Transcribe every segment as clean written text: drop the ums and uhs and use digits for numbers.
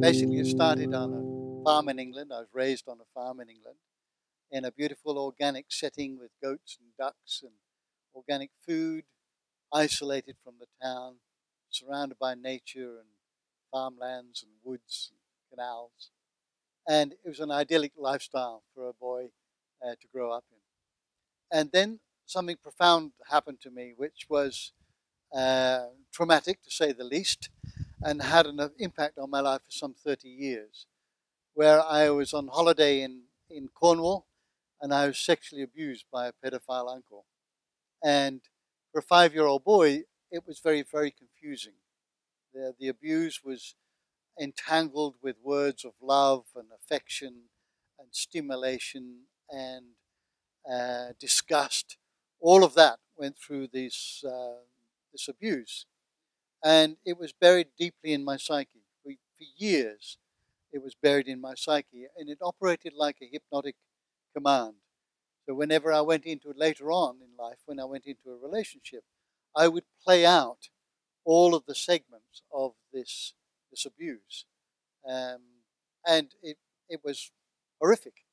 Basically, it started on a farm in England. I was raised on a farm in England in a beautiful organic setting with goats and ducks and organic food, isolated from the town, surrounded by nature and farmlands and woods and canals. And it was an idyllic lifestyle for a boy to grow up in. And then something profound happened to me, which was traumatic to say the least, and had an impact on my life for some 30 years, where I was on holiday in Cornwall and I was sexually abused by a pedophile uncle. And for a 5-year-old boy, it was very, very confusing. The abuse was entangled with words of love and affection and stimulation and disgust. All of that went through this abuse. And it was buried deeply in my psyche. For years, it was buried in my psyche. And it operated like a hypnotic command. So whenever I went into it later on in life, when I went into a relationship, I would play out all of the segments of this abuse. And it was horrific.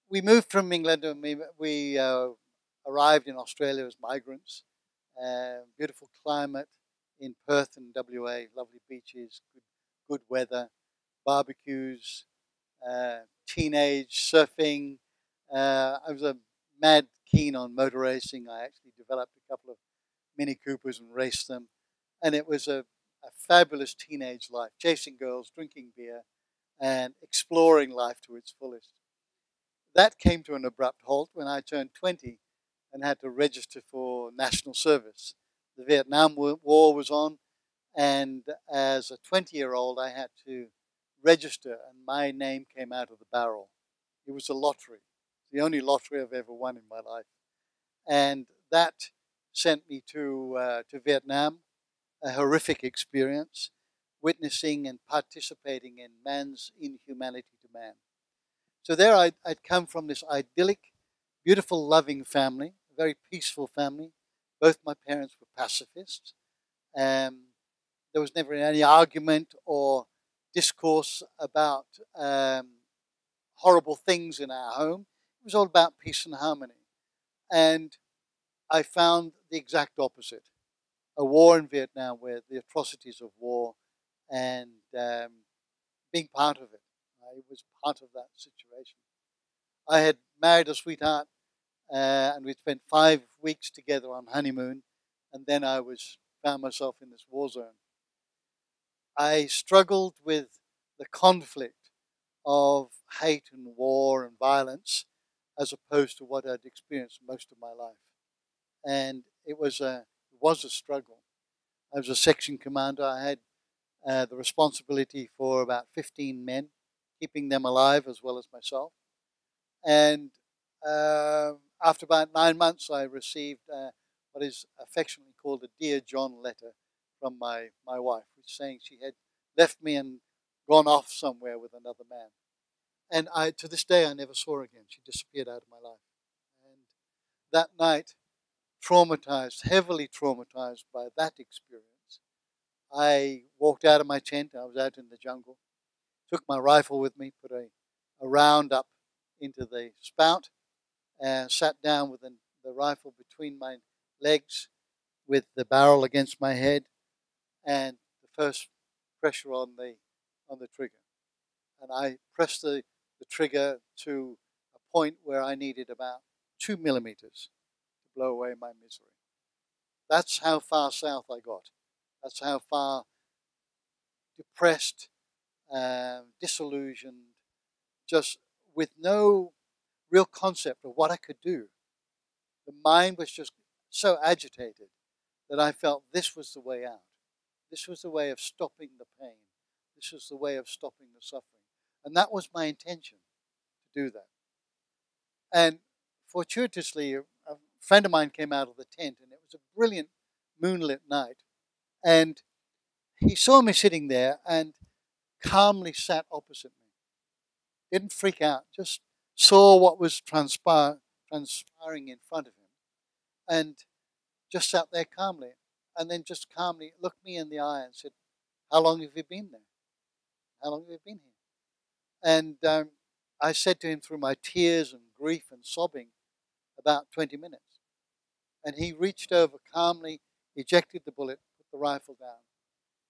We moved from England and we arrived in Australia as migrants. Beautiful climate in Perth and WA, lovely beaches, good weather, barbecues, teenage surfing. I was a mad keen on motor racing. I actually developed a couple of Mini Coopers and raced them. And it was a fabulous teenage life, chasing girls, drinking beer, and exploring life to its fullest. That came to an abrupt halt when I turned 20 and had to register for national service. The Vietnam War was on, and as a 20-year-old, I had to register, and my name came out of the barrel. It was a lottery, the only lottery I've ever won in my life. And that sent me to Vietnam, a horrific experience, witnessing and participating in man's inhumanity to man. So there I'd come from this idyllic, beautiful, loving family, a very peaceful family. Both my parents were pacifists. There was never any argument or discourse about horrible things in our home. It was all about peace and harmony. And I found the exact opposite. A war in Vietnam where the atrocities of war and being part of it. I was part of that situation. I had married a sweetheart and we'd spent 5 weeks together on honeymoon, and then I found myself in this war zone. I struggled with the conflict of hate and war and violence as opposed to what I'd experienced most of my life. And it was a struggle. I was a section commander. I had the responsibility for about 15 men, keeping them alive as well as myself. And after about 9 months, I received what is affectionately called a Dear John letter from my wife, which saying she had left me and gone off somewhere with another man. And to this day, I never saw her again. She disappeared out of my life. And that night, traumatized, heavily traumatized by that experience, I walked out of my tent. I was out in the jungle, took my rifle with me, put a round up into the spout, and sat down with the rifle between my legs with the barrel against my head and the first pressure on the trigger. And I pressed the trigger to a point where I needed about 2 millimeters to blow away my misery. That's how far south I got. That's how far depressed, disillusioned, just with no real concept of what I could do. The mind was just so agitated that I felt this was the way out. This was the way of stopping the pain. This was the way of stopping the suffering. And that was my intention, to do that. And fortuitously, a friend of mine came out of the tent, and it was a brilliant moonlit night. And he saw me sitting there and calmly sat opposite me. Didn't freak out, just saw what was transpiring in front of him and just sat there calmly. And then just calmly looked me in the eye and said, "How long have you been there?" How long have you been here? And I said to him through my tears and grief and sobbing, about 20 minutes. And he reached over calmly, ejected the bullet, put the rifle down.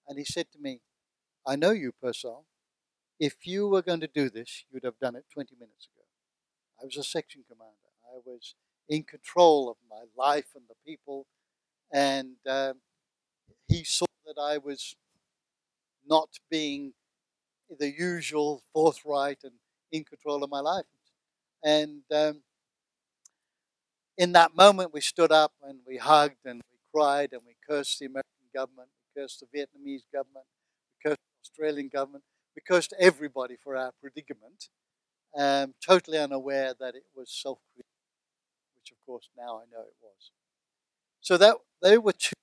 And he said to me, I know you, Pursell. If you were going to do this, you'd have done it 20 minutes ago. I was a section commander. I was in control of my life and the people. And he saw that I was not being the usual forthright and in control of my life. And in that moment, we stood up and we hugged and we cried and we cursed the American government, we cursed the Vietnamese government, we cursed the Australian government, we cursed everybody for our predicament, totally unaware that it was self-created, which of course now I know it was. So that they were two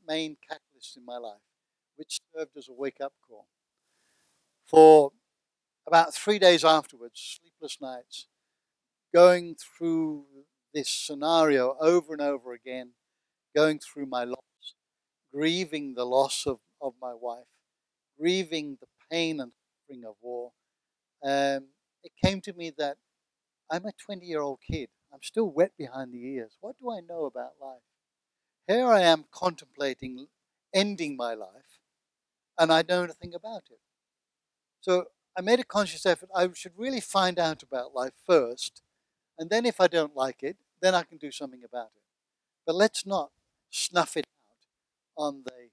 main catalysts in my life, which served as a wake-up call. For about 3 days afterwards, sleepless nights, going through this scenario over and over again, going through my loss, grieving the loss of my wife, grieving the pain and suffering of war, it came to me that I'm a 20-year-old kid. I'm still wet behind the ears. What do I know about life? Here I am contemplating ending my life, and I know nothing about it. So I made a conscious effort. I should really find out about life first, and then if I don't like it, then I can do something about it. But let's not snuff it out on the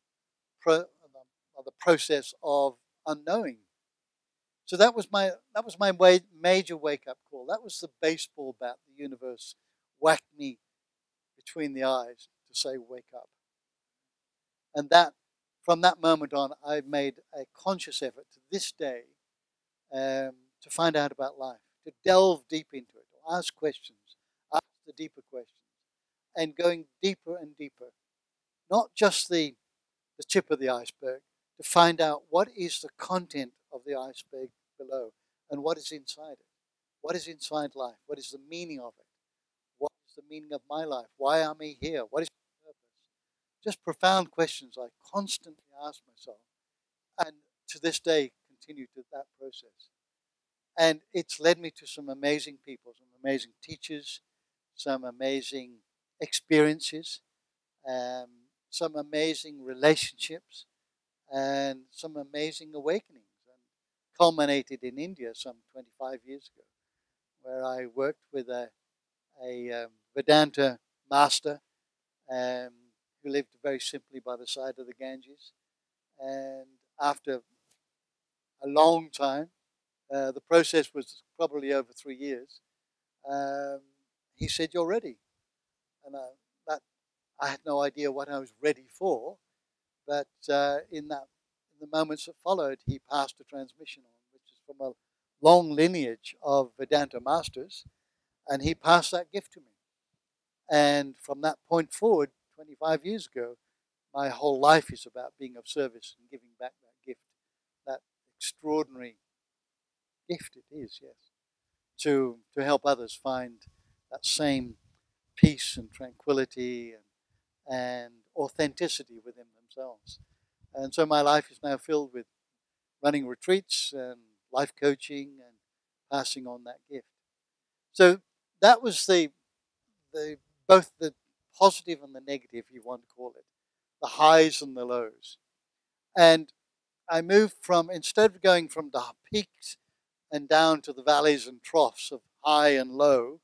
process of unknowing. So that was my major wake up call. That was the baseball bat the universe whacked me between the eyes to say wake up. And that from that moment on, I've made a conscious effort to this day to find out about life, to delve deep into it, to ask questions, ask the deeper questions, and going deeper and deeper. Not just the tip of the iceberg, to find out what is the content of the iceberg below and what is inside it. What is inside life? What is the meaning of it? What is the meaning of my life? Why am I here? What is my purpose? Just profound questions I constantly ask myself, and to this day continue to that process. And it's led me to some amazing people, some amazing teachers, some amazing experiences, some amazing relationships, and some amazing awakenings, and culminated in India some 25 years ago, where I worked with a Vedanta master who lived very simply by the side of the Ganges. And after a long time, the process was probably over 3 years, he said, "You're ready." And that I had no idea what I was ready for, but in the moments that followed, he passed a transmission on, which is from a long lineage of Vedanta masters, and he passed that gift to me. And from that point forward, 25 years ago, my whole life is about being of service and giving back that gift, that extraordinary gift it is, yes, to help others find that same peace and tranquility and authenticity within themselves. And so my life is now filled with running retreats and life coaching and passing on that gift. So that was the both the positive and the negative, you want to call it, the highs and the lows. And I moved from, instead of going from the peaks and down to the valleys and troughs of high and low,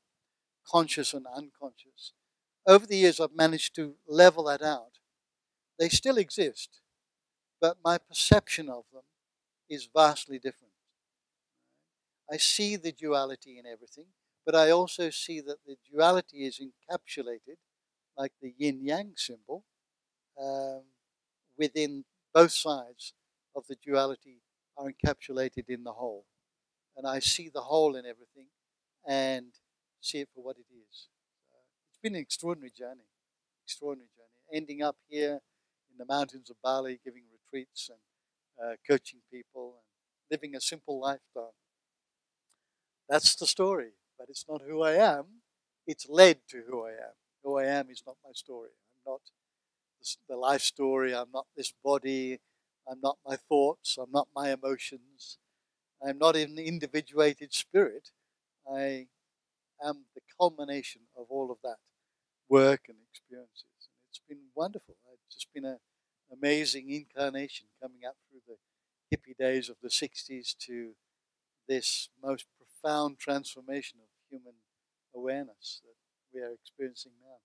conscious and unconscious, over the years I've managed to level that out. They still exist, but my perception of them is vastly different. I see the duality in everything, but I also see that the duality is encapsulated, like the yin-yang symbol, within both sides of the duality are encapsulated in the whole. And I see the whole in everything and see it for what it is. It's been an extraordinary journey, ending up here in the mountains of Bali, giving retreats and coaching people and living a simple lifestyle. That's the story, but it's not who I am. It's led to who I am. Who I am is not my story. I'm not the life story. I'm not this body. I'm not my thoughts. I'm not my emotions. I'm not an individuated spirit. I am the culmination of all of that work and experiences. And it's been wonderful. It's just been an amazing incarnation coming up through the hippie days of the 60s to this most profound transformation of human awareness that we are experiencing now.